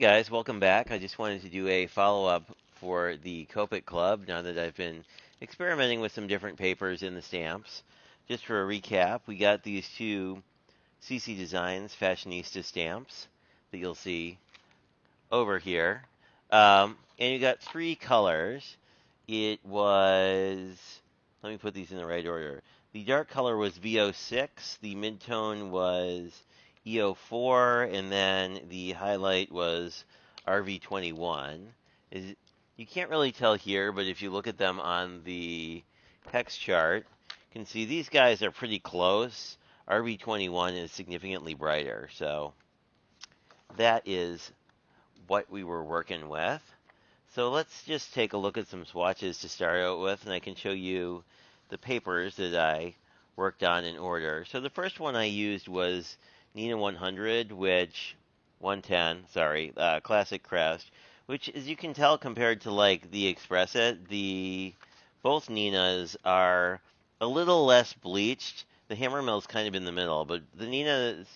Guys, welcome back. I just wanted to do a follow-up for the Copic Club now that I've been experimenting with some different papers in the stamps. Just for a recap, we got these two CC Designs Fashionista stamps that you'll see over here. And you got three colors. It was, let me put these in the right order. The dark color was VO6, the midtone was EO4, and then the highlight was RV21. Is You can't really tell here, but if you look at them on the hex chart, you can see these guys are pretty close. RV21 is significantly brighter, so that is what we were working with. So let's just take a look at some swatches to start out with, and I can show you the papers that I worked on in order. So the first one I used was Nina 100, which 110, sorry, Classic Crest, which, as you can tell, compared to like the Expressit, both Ninas are a little less bleached. The Hammermill's kind of in the middle, but the Ninas,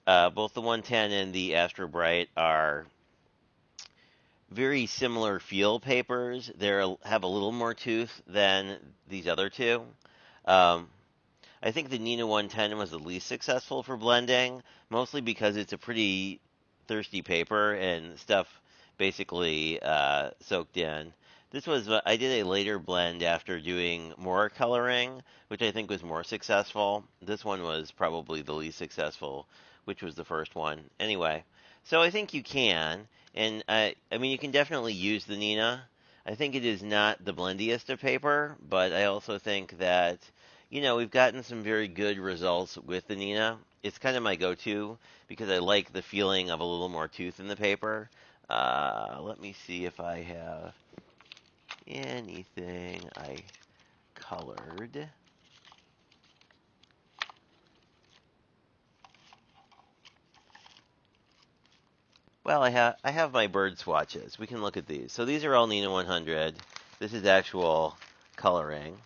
both the 110 and the Astro Bright, are very similar feel papers. They have a little more tooth than these other two. Um, I think the Nina 110 was the least successful for blending, mostly because it's a pretty thirsty paper and stuff basically soaked in. I did a later blend after doing more coloring, which I think was more successful. This one was probably the least successful, which was the first one. Anyway, so I think you can, and I mean, you can definitely use the Nina. I think it is not the blendiest of paper, but I also think that, we've gotten some very good results with the Nina. It's kind of my go-to because I like the feeling of a little more tooth in the paper. Let me see if I have anything I colored. Well, I have my bird swatches. We can look at these. So these are all Nina 100. This is actual coloring.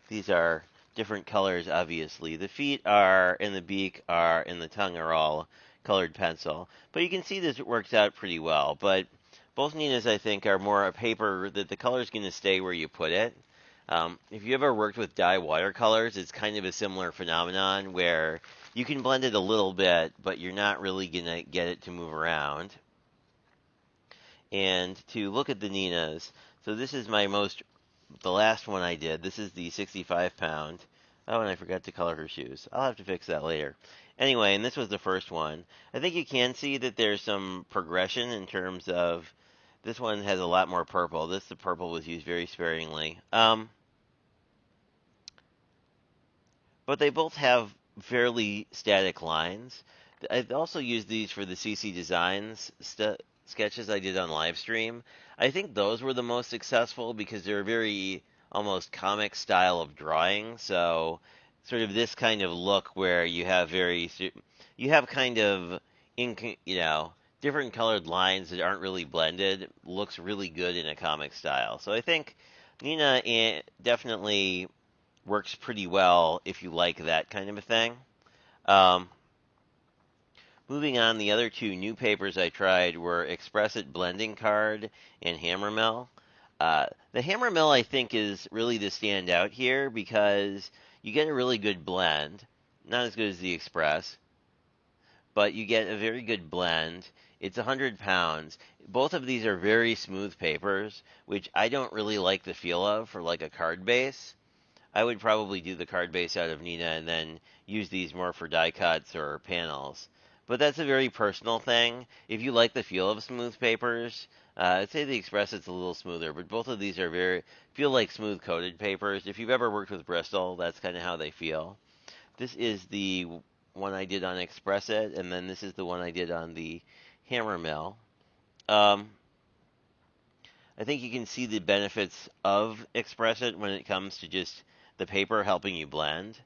These are different colors, obviously. The feet are, and the beak are, and the tongue are all colored pencil. But you can see this works out pretty well. But both Ninas, I think, are more a paper that the color is going to stay where you put it. If you ever worked with dye watercolors, it's kind of a similar phenomenon where you can blend it a little bit, but you're not really going to get it to move around. And to look at the Ninas, so this is the last one I did. This is the 65 pound. Oh, and I forgot to color her shoes. I'll have to fix that later. Anyway, and this was the first one. I think you can see that there's some progression in terms of this one has a lot more purple. The purple was used very sparingly. But they both have fairly static lines. I've also used these for the CC Designs sketches I did on live stream. I think those were the most successful because they're very almost comic style of drawing. So sort of this kind of look where you have kind of different colored lines that aren't really blended looks really good in a comic style. So I think Nina definitely works pretty well if you like that kind of a thing. Um, Moving on, the other two new papers I tried were Expressit Blending Card and Hammermill. The Hammermill, I think, is really the standout here because you get a really good blend. Not as good as the Express, but you get a very good blend. It's 100 pounds. Both of these are very smooth papers, which I don't really like the feel of for like a card base. I would probably do the card base out of Nina and then use these more for die cuts or panels. But that's a very personal thing. If you like the feel of smooth papers, I'd say the Express it's a little smoother, but both of these feel like smooth coated papers. If you've ever worked with Bristol, that's kind of how they feel. This is the one I did on Expressit, and then this is the one I did on the Hammermill. I think you can see the benefits of Expressit when it comes to just the paper helping you blend.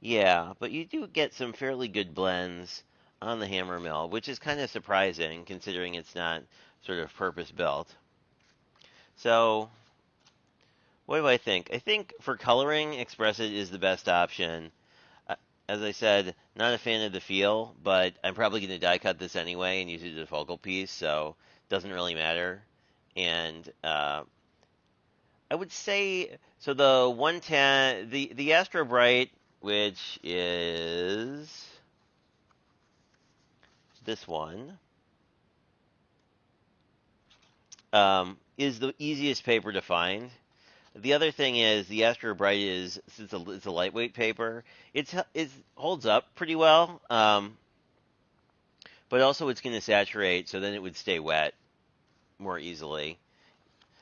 Yeah, but you do get some fairly good blends on the Hammermill, which is kind of surprising considering it's not sort of purpose-built. So, what do I think? I think for coloring, Expressit is the best option. as I said, not a fan of the feel, but I'm probably going to die cut this anyway and use it as a focal piece, so it doesn't really matter. And I would say so. The 110, the Astro Bright, which is this one, is the easiest paper to find. The other thing is the Astro Bright is since it's a lightweight paper, it holds up pretty well. But also it's going to saturate, so then it would stay wet more easily.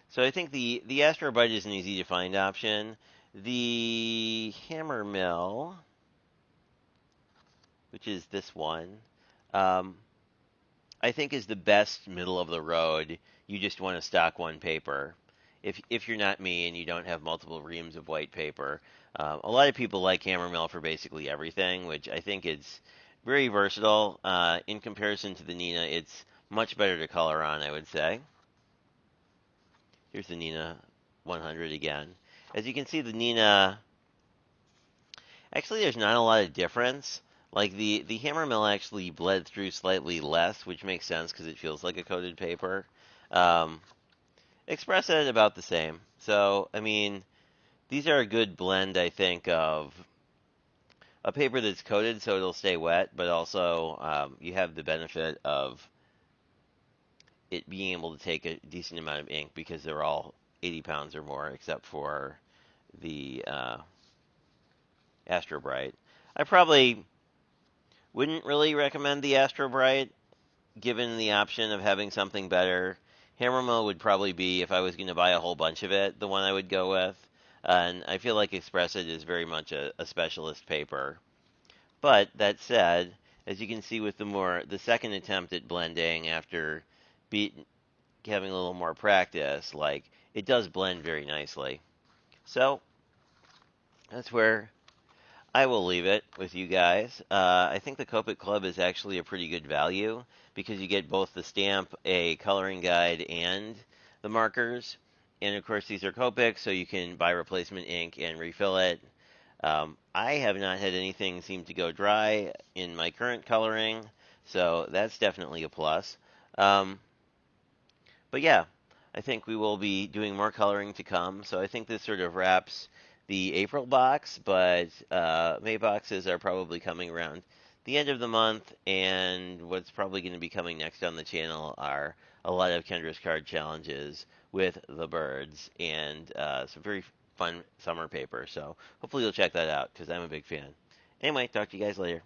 So I think the Astro Bright is an easy to find option. The Hammer Mill, which is this one, um, I think is the best middle of the road. You just want to stock one paper. If you're not me and you don't have multiple reams of white paper, a lot of people like Hammer Mill for basically everything, which I think is very versatile. In comparison to the Nina, it's much better to color on, I would say. Here's the Nina 100 again. As you can see, the Nina, actually there's not a lot of difference. Like the Hammer Mill actually bled through slightly less, which makes sense because it feels like a coated paper. Um, Express Ed about the same. So, I mean, these are a good blend, I think, of a paper that's coated so it'll stay wet, but also you have the benefit of it being able to take a decent amount of ink because they're all 80 pounds or more, except for the Astro Bright. I probably wouldn't really recommend the Astro Bright, given the option of having something better. Hammer Mill would probably be, if I was going to buy a whole bunch of it, the one I would go with. And I feel like Express It is very much a specialist paper. But that said, as you can see with the second attempt at blending after having a little more practice, like it does blend very nicely. So that's where I will leave it with you guys. I think the Copic Club is actually a pretty good value because you get both the stamp, a coloring guide, and the markers. And of course, these are Copic, so you can buy replacement ink and refill it. I have not had anything seem to go dry in my current coloring, so that's definitely a plus. Um, but yeah, I think we will be doing more coloring to come. So I think this sort of wraps the April box, but May boxes are probably coming around the end of the month, and what's probably going to be coming next on the channel are a lot of Kendra's card challenges with the birds and some very fun summer paper. So hopefully you'll check that out because I'm a big fan. Anyway, talk to you guys later.